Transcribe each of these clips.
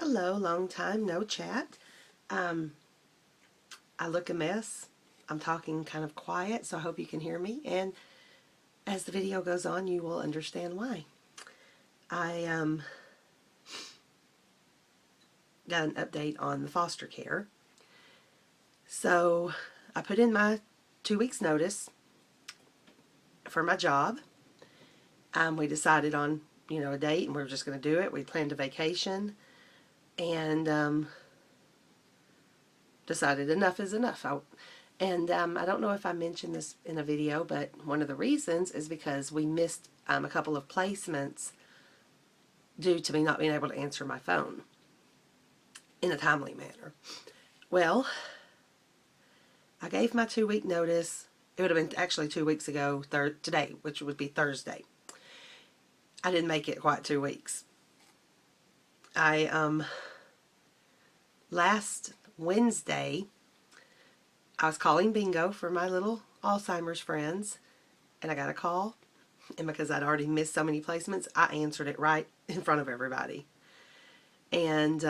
Hello, long time no chat. Um, I look a mess. I'm talking kind of quiet, so I hope you can hear me. And as the video goes on, you will understand why. I got an update on the foster care. So I put in my 2 weeks notice for my job. We decided on, a date, and we were just going to do it. We planned a vacation and decided enough is enough. I don't know if I mentioned this in a video, but one of the reasons is because we missed a couple of placements due to me not being able to answer my phone in a timely manner. Well, I gave my 2 week notice. It would have been actually 2 weeks ago, today, which would be Thursday. I didn't make it quite 2 weeks. Last Wednesday, I was calling bingo for my little Alzheimer's friends, and I got a call, and because I'd already missed so many placements, I answered it right in front of everybody. And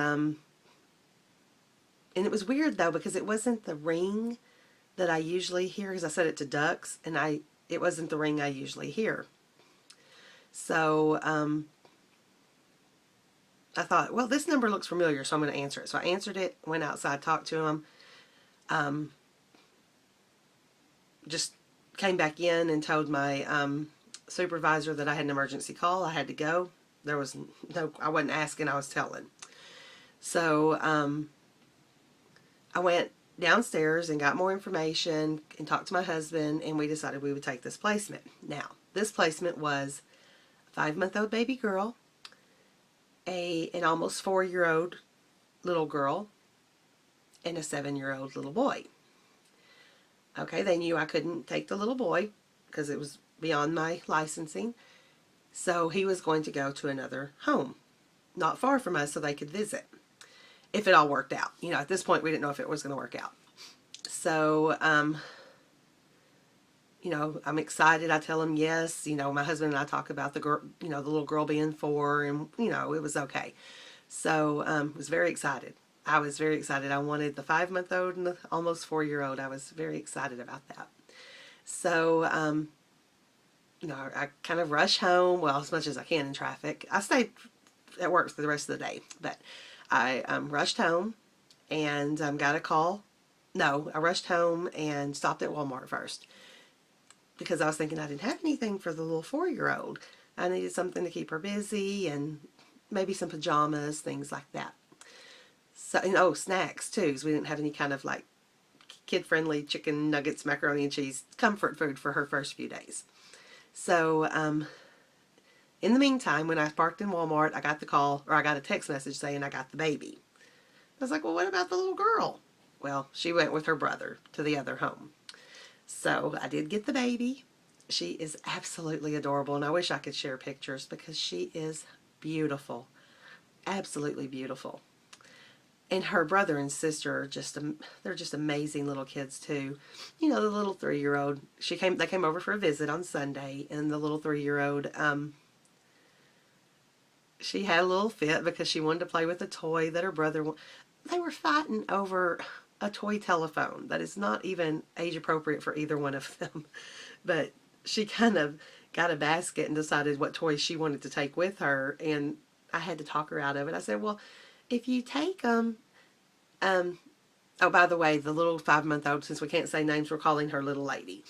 it was weird though, because it wasn't the ring that I usually hear, because I set it to ducks, and it wasn't the ring I usually hear. So I thought, well, this number looks familiar, so I'm going to answer it. So I answered it, went outside, talked to him, just came back in and told my supervisor that I had an emergency call. I had to go. There was no, I wasn't asking, I was telling. So I went downstairs and got more information and talked to my husband, and we decided we would take this placement. Now, this placement was a 5-month-old baby girl, an almost 4-year-old little girl, and a 7-year-old little boy. Okay, they knew I couldn't take the little boy because it was beyond my licensing. So he was going to go to another home, not far from us, so they could visit. If it all worked out. At this point we didn't know if it was going to work out. So, I'm excited. I tell him yes. My husband and I talk about the girl, the little girl being 4, and, it was okay. So, was very excited. I was very excited. I wanted the 5-month-old and the almost 4-year-old. I was very excited about that. So, I kind of rush home, well, as much as I can in traffic. I stayed at work for the rest of the day, but I rushed home and got a call. No, I rushed home and stopped at Walmart first because I was thinking I didn't have anything for the little 4-year-old. I needed something to keep her busy and maybe some pajamas, things like that. So, and snacks too, because we didn't have any kind of like kid-friendly chicken nuggets, macaroni and cheese, comfort food for her first few days. So, in the meantime, when I parked in Walmart, I got the call, or I got a text message saying I got the baby. I was like, well, what about the little girl? Well, she went with her brother to the other home. So I did get the baby. She is absolutely adorable, and I wish I could share pictures because she is beautiful. Absolutely beautiful. And her brother and sister are they're just amazing little kids too. The little 3-year-old, they came over for a visit on Sunday, and the little 3-year-old, she had a little fit because she wanted to play with a toy that her brother, they were fighting over a toy telephone that is not even age appropriate for either one of them. But she kind of got a basket and decided what toys she wanted to take with her, and I had to talk her out of it. I said, well, if you take them, oh, by the way, the little 5-month-old, since we can't say names, we're calling her Little Lady.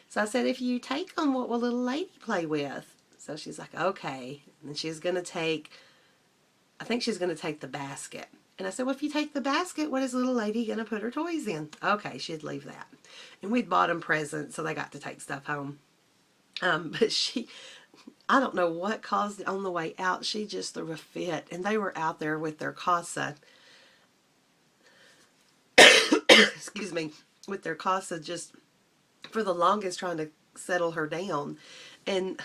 So I said, if you take them, what will Little Lady play with? So she's like, okay. And she's going to take, I think she's going to take the basket. And I said, well, if you take the basket, what is Little Lady going to put her toys in? Okay, she'd leave that. And we'd bought them presents, so they got to take stuff home. But I don't know what caused it on the way out. She just threw a fit. And they were out there with their CASA. Excuse me. With their CASA just for the longest trying to settle her down. And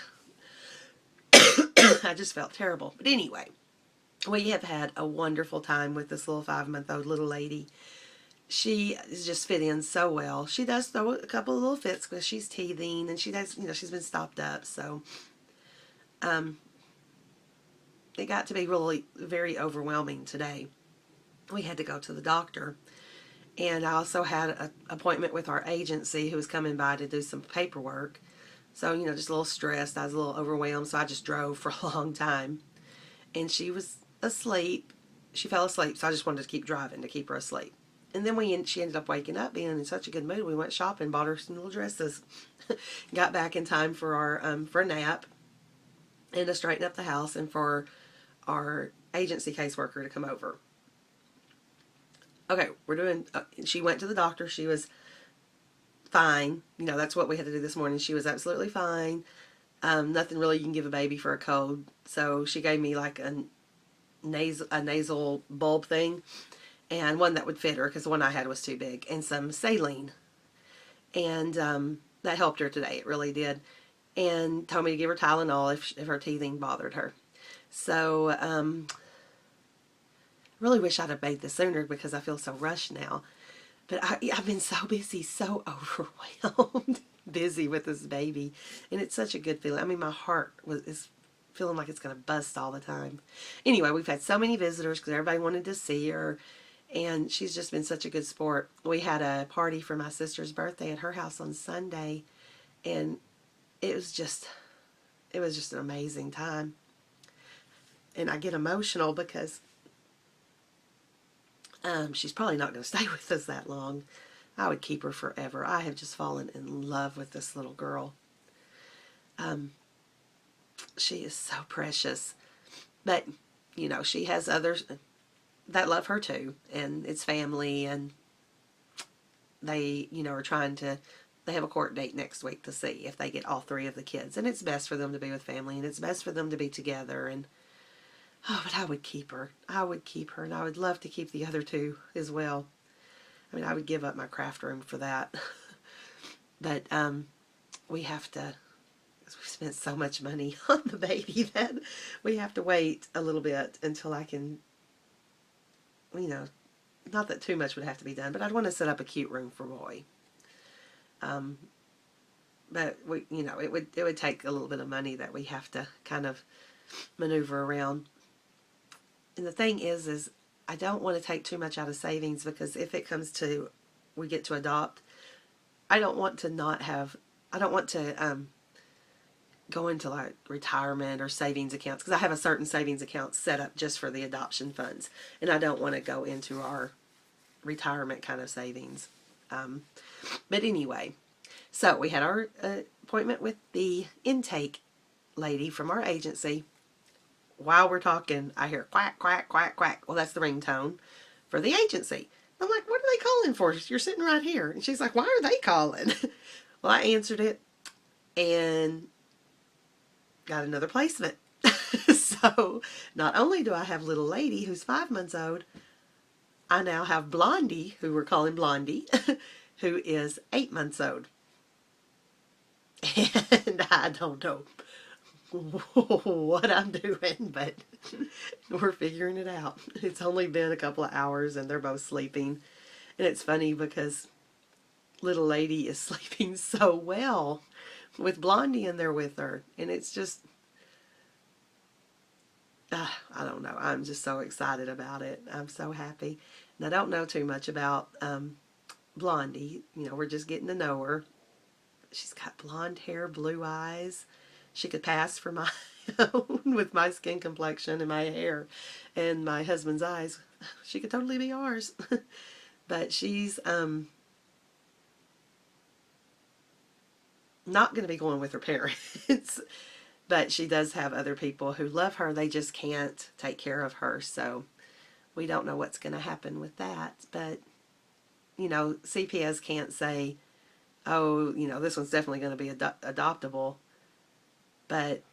I just felt terrible. But anyway, we have had a wonderful time with this little 5-month-old little lady. She just fit in so well. She does throw a couple of little fits because she's teething, and she does, she's been stopped up. So, it got to be really very overwhelming today. We had to go to the doctor. And I also had an appointment with our agency who was coming by to do some paperwork. So, just a little stressed. I was a little overwhelmed, so I just drove for a long time. And she was asleep. She fell asleep, so I just wanted to keep driving to keep her asleep. And then she ended up waking up, being in such a good mood. We went shopping, bought her some little dresses, got back in time for our for a nap, and to straighten up the house, and for our agency caseworker to come over. Okay, we're doing. She went to the doctor. She was fine. That's what we had to do this morning. She was absolutely fine. Nothing really you can give a baby for a cold. So she gave me like a nasal bulb thing, and one that would fit her because the one I had was too big, and some saline. And that helped her today. It really did. And told me to give her Tylenol if her teething bothered her. So really wish I'd have made this sooner because I feel so rushed now. But I've been so busy, so overwhelmed, busy with this baby. And it's such a good feeling. I mean, my heart is feeling like it's going to bust all the time. Anyway, we've had so many visitors because everybody wanted to see her. And she's just been such a good sport. We had a party for my sister's birthday at her house on Sunday. And it was just an amazing time. And I get emotional because she's probably not going to stay with us that long. I would keep her forever. I have just fallen in love with this little girl. She is so precious. But, she has others that love her too. And it's family. And they, are trying to, they have a court date next week to see if they get all three of the kids. And it's best for them to be with family. And it's best for them to be together. And oh, but I would keep her. I would keep her, and I would love to keep the other two as well. I mean, I would give up my craft room for that. But we have to, because we've spent so much money on the baby that we have to wait a little bit until I can, not that too much would have to be done, but I'd want to set up a cute room for Boy. But it would take a little bit of money that we have to kind of maneuver around. And the thing is I don't want to take too much out of savings because if it comes to we get to adopt, I don't want to go into like retirement or savings accounts because I have a certain savings account set up just for the adoption funds, and I don't want to go into our retirement kind of savings. But anyway, so we had our appointment with the intake lady from our agency. While we're talking, I hear quack, quack, quack, quack. Well, that's the ringtone for the agency. I'm like, what are they calling for? You're sitting right here. And she's like, why are they calling? Well, I answered it and got another placement. So not only do I have little lady who's 5 months old, I now have Blondie, who we're calling Blondie, who is 8 months old. And I don't know what I'm doing, but we're figuring it out. It's only been a couple of hours and they're both sleeping. And it's funny because little lady is sleeping so well with Blondie in there with her. And it's just, I don't know. I'm just so excited about it. I'm so happy. And I don't know too much about Blondie. We're just getting to know her. She's got blonde hair, blue eyes. She could pass for my own with my skin complexion and my hair and my husband's eyes. She could totally be ours. But she's not going to be going with her parents. But she does have other people who love her. They just can't take care of her. So we don't know what's going to happen with that. But, CPS can't say, oh, this one's definitely going to be adoptable. But,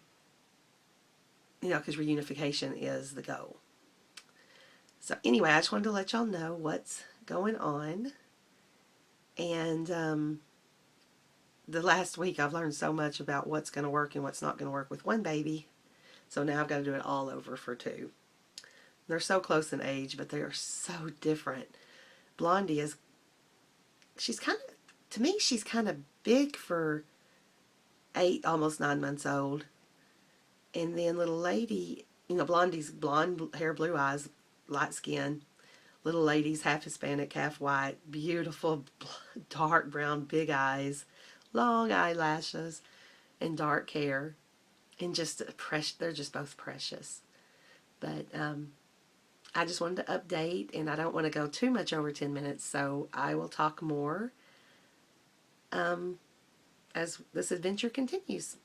because reunification is the goal. So anyway, I just wanted to let y'all know what's going on. And the last week I've learned so much about what's going to work and what's not going to work with one baby. So now I've got to do it all over for two. They're so close in age, but they are so different. Blondie she's kind of big for 8, almost 9 months old. And then little lady, Blondie's blonde hair, blue eyes, light skin. Little lady's half Hispanic, half white. Beautiful, dark brown, big eyes, long eyelashes, and dark hair. And just they're just both precious. But I just wanted to update, and I don't want to go too much over 10 minutes, so I will talk more as this adventure continues.